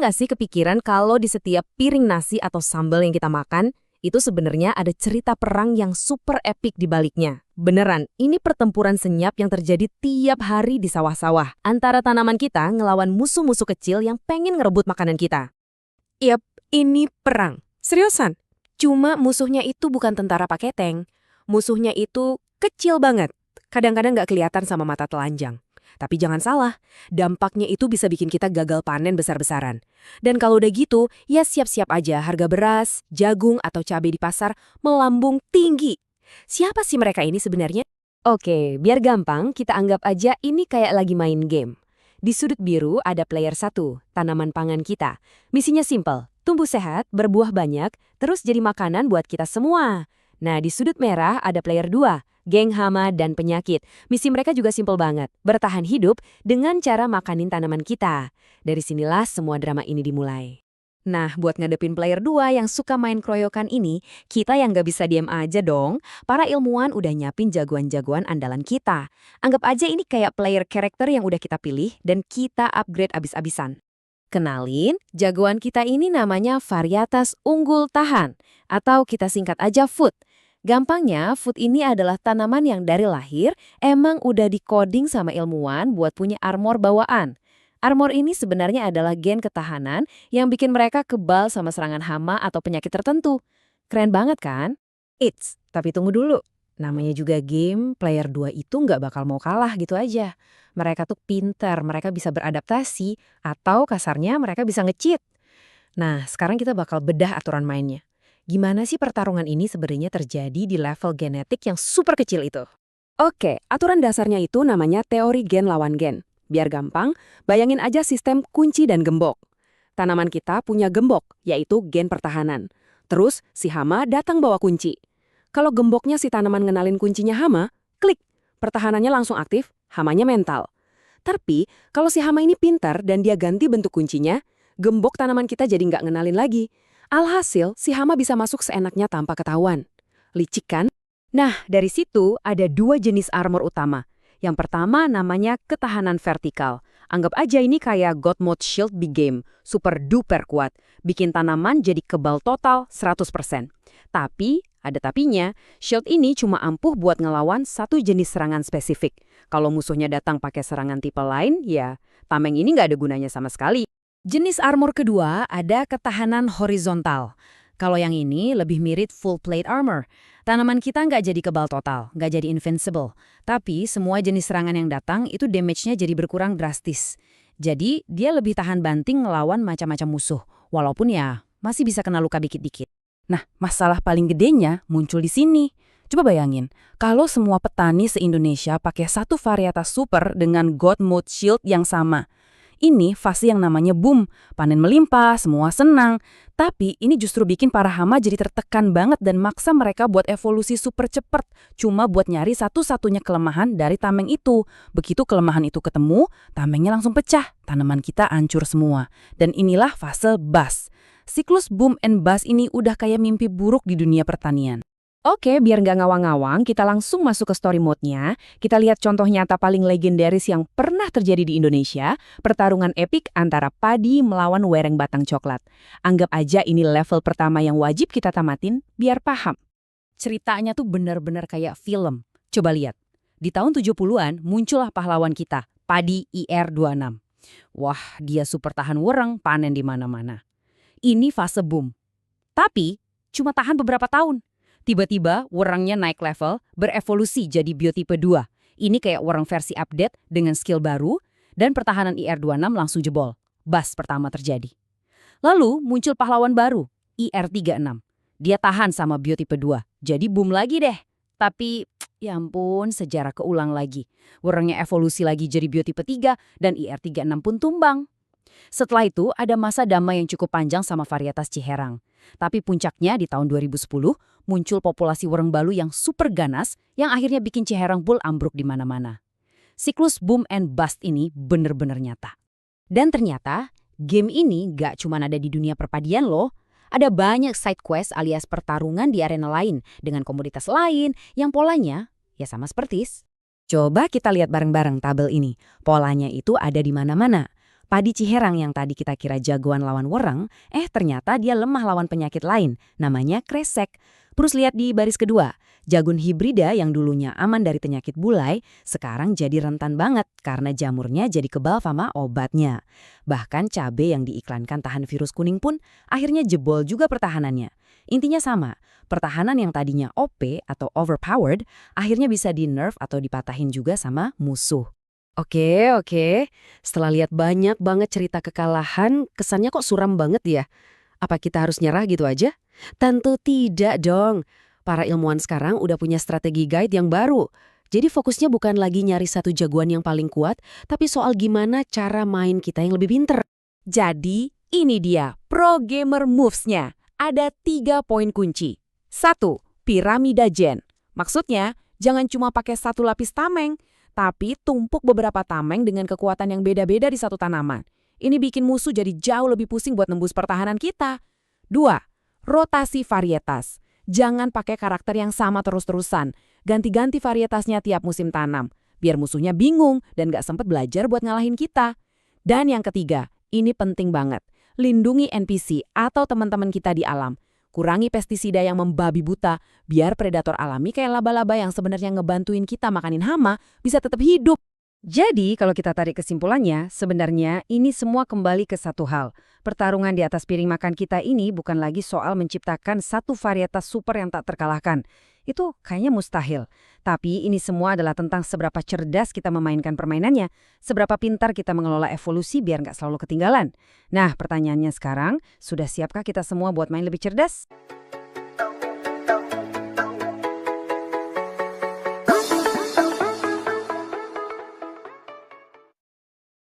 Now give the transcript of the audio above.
nggak sih kepikiran kalau di setiap piring nasi atau sambal yang kita makan, itu sebenarnya ada cerita perang yang super epik di baliknya. Beneran, ini pertempuran senyap yang terjadi tiap hari di sawah-sawah. Antara tanaman kita ngelawan musuh-musuh kecil yang pengen ngerebut makanan kita. Yap, ini perang. Seriusan. Cuma musuhnya itu bukan tentara pakai tank. Musuhnya itu kecil banget. Kadang-kadang nggak kelihatan sama mata telanjang. Tapi jangan salah, dampaknya itu bisa bikin kita gagal panen besar-besaran. Dan kalau udah gitu, ya siap-siap aja harga beras, jagung, atau cabai di pasar melambung tinggi. Siapa sih mereka ini sebenarnya? Oke, biar gampang, kita anggap aja ini kayak lagi main game. Di sudut biru ada player 1, tanaman pangan kita. Misinya simple, tumbuh sehat, berbuah banyak, terus jadi makanan buat kita semua. Nah, di sudut merah ada player 2, geng hama dan penyakit. Misi mereka juga simpel banget, bertahan hidup dengan cara makanin tanaman kita. Dari sinilah semua drama ini dimulai. Nah, buat ngadepin player 2 yang suka main kroyokan ini, kita yang nggak bisa diem aja dong. Para ilmuwan udah nyiapin jagoan-jagoan andalan kita. Anggap aja ini kayak player karakter yang udah kita pilih dan kita upgrade abis-abisan. Kenalin, jagoan kita ini namanya varietas unggul tahan, atau kita singkat aja food. Gampangnya, food ini adalah tanaman yang dari lahir emang udah dikoding sama ilmuwan buat punya armor bawaan. Armor ini sebenarnya adalah gen ketahanan yang bikin mereka kebal sama serangan hama atau penyakit tertentu. Keren banget kan? Tapi tunggu dulu. Namanya juga game, player 2 itu nggak bakal mau kalah gitu aja. Mereka tuh pinter, mereka bisa beradaptasi, atau kasarnya mereka bisa nge-cheat. Nah, sekarang kita bakal bedah aturan mainnya. Gimana sih pertarungan ini sebenarnya terjadi di level genetik yang super kecil itu? Oke, aturan dasarnya itu namanya teori gen lawan gen. Biar gampang, bayangin aja sistem kunci dan gembok. Tanaman kita punya gembok, yaitu gen pertahanan. Terus, si hama datang bawa kunci. Kalau gemboknya si tanaman ngenalin kuncinya hama, klik. Pertahanannya langsung aktif, hamanya mental. Tapi, kalau si hama ini pintar dan dia ganti bentuk kuncinya, gembok tanaman kita jadi nggak ngenalin lagi. Alhasil, si hama bisa masuk seenaknya tanpa ketahuan. Licik kan? Nah, dari situ ada 2 jenis armor utama. Yang pertama namanya ketahanan vertikal. Anggap aja ini kayak God Mode Shield big game, super duper kuat. Bikin tanaman jadi kebal total 100%. Tapi, ada tapinya, shield ini cuma ampuh buat ngelawan satu jenis serangan spesifik. Kalau musuhnya datang pakai serangan tipe lain, ya tameng ini nggak ada gunanya sama sekali. Jenis armor kedua ada ketahanan horizontal. Kalau yang ini lebih mirip full plate armor. Tanaman kita nggak jadi kebal total, nggak jadi invincible. Tapi semua jenis serangan yang datang itu damage-nya jadi berkurang drastis. Jadi dia lebih tahan banting ngelawan macam-macam musuh. Walaupun ya masih bisa kena luka dikit-dikit. Nah, masalah paling gedenya muncul di sini. Coba bayangin, kalau semua petani se-Indonesia pakai satu varietas super dengan God Mode Shield yang sama. Ini fase yang namanya boom, panen melimpah, semua senang. Tapi ini justru bikin para hama jadi tertekan banget dan maksa mereka buat evolusi super cepat. Cuma buat nyari satu-satunya kelemahan dari tameng itu. Begitu kelemahan itu ketemu, tamengnya langsung pecah. Tanaman kita hancur semua. Dan inilah fase bust. Siklus boom and bust ini udah kayak mimpi buruk di dunia pertanian. Oke, biar nggak ngawang-ngawang, kita langsung masuk ke story mode-nya. Kita lihat contoh nyata paling legendaris yang pernah terjadi di Indonesia, pertarungan epik antara padi melawan wereng batang coklat. Anggap aja ini level pertama yang wajib kita tamatin, biar paham. Ceritanya tuh bener-bener kayak film. Coba lihat. Di tahun 70-an, muncullah pahlawan kita, padi IR26. Wah, dia super tahan wereng, panen di mana-mana. Ini fase boom. Tapi, cuma tahan beberapa tahun. Tiba-tiba, werengnya naik level, berevolusi jadi biotipe 2. Ini kayak wereng versi update dengan skill baru, dan pertahanan IR26 langsung jebol. Bust pertama terjadi. Lalu, muncul pahlawan baru, IR36. Dia tahan sama biotipe 2, jadi boom lagi deh. Tapi, ya ampun, sejarah keulang lagi. Werengnya evolusi lagi jadi biotipe 3, dan IR36 pun tumbang. Setelah itu, ada masa damai yang cukup panjang sama varietas Ciherang. Tapi puncaknya di tahun 2010, muncul populasi wereng balu yang super ganas yang akhirnya bikin Ciherang Bull ambruk di mana-mana. Siklus boom and bust ini bener-bener nyata. Dan ternyata, game ini gak cuma ada di dunia perpadian loh. Ada banyak side quest alias pertarungan di arena lain dengan komoditas lain yang polanya ya sama seperti. Coba kita lihat bareng-bareng tabel ini. Polanya itu ada di mana-mana. Padi Ciherang yang tadi kita kira jagoan lawan wereng, ternyata dia lemah lawan penyakit lain, namanya kresek. Terus lihat di baris kedua, jagung hibrida yang dulunya aman dari penyakit bulai, sekarang jadi rentan banget karena jamurnya jadi kebal sama obatnya. Bahkan cabai yang diiklankan tahan virus kuning pun akhirnya jebol juga pertahanannya. Intinya sama, pertahanan yang tadinya OP atau overpowered, akhirnya bisa di-nerf atau dipatahin juga sama musuh. Oke. Setelah lihat banyak banget cerita kekalahan, kesannya kok suram banget ya? Apa kita harus nyerah gitu aja? Tentu tidak dong. Para ilmuwan sekarang udah punya strategi guide yang baru. Jadi fokusnya bukan lagi nyari satu jagoan yang paling kuat, tapi soal gimana cara main kita yang lebih pinter. Jadi, ini dia Pro Gamer Moves-nya. Ada 3 poin kunci. 1. Piramida Gen. Maksudnya, jangan cuma pakai satu lapis tameng, tapi tumpuk beberapa tameng dengan kekuatan yang beda-beda di satu tanaman. Ini bikin musuh jadi jauh lebih pusing buat nembus pertahanan kita. 2. Rotasi varietas. Jangan pakai karakter yang sama terus-terusan. Ganti-ganti varietasnya tiap musim tanam, biar musuhnya bingung dan gak sempet belajar buat ngalahin kita. Dan yang ketiga, ini penting banget. Lindungi NPC atau teman-teman kita di alam. Kurangi pestisida yang membabi buta, biar predator alami kayak laba-laba yang sebenarnya ngebantuin kita makanin hama bisa tetap hidup. Jadi, kalau kita tarik kesimpulannya, sebenarnya ini semua kembali ke satu hal. Pertarungan di atas piring makan kita ini bukan lagi soal menciptakan satu varietas super yang tak terkalahkan. Itu kayaknya mustahil. Tapi ini semua adalah tentang seberapa cerdas kita memainkan permainannya, seberapa pintar kita mengelola evolusi biar nggak selalu ketinggalan. Nah, pertanyaannya sekarang, sudah siapkah kita semua buat main lebih cerdas?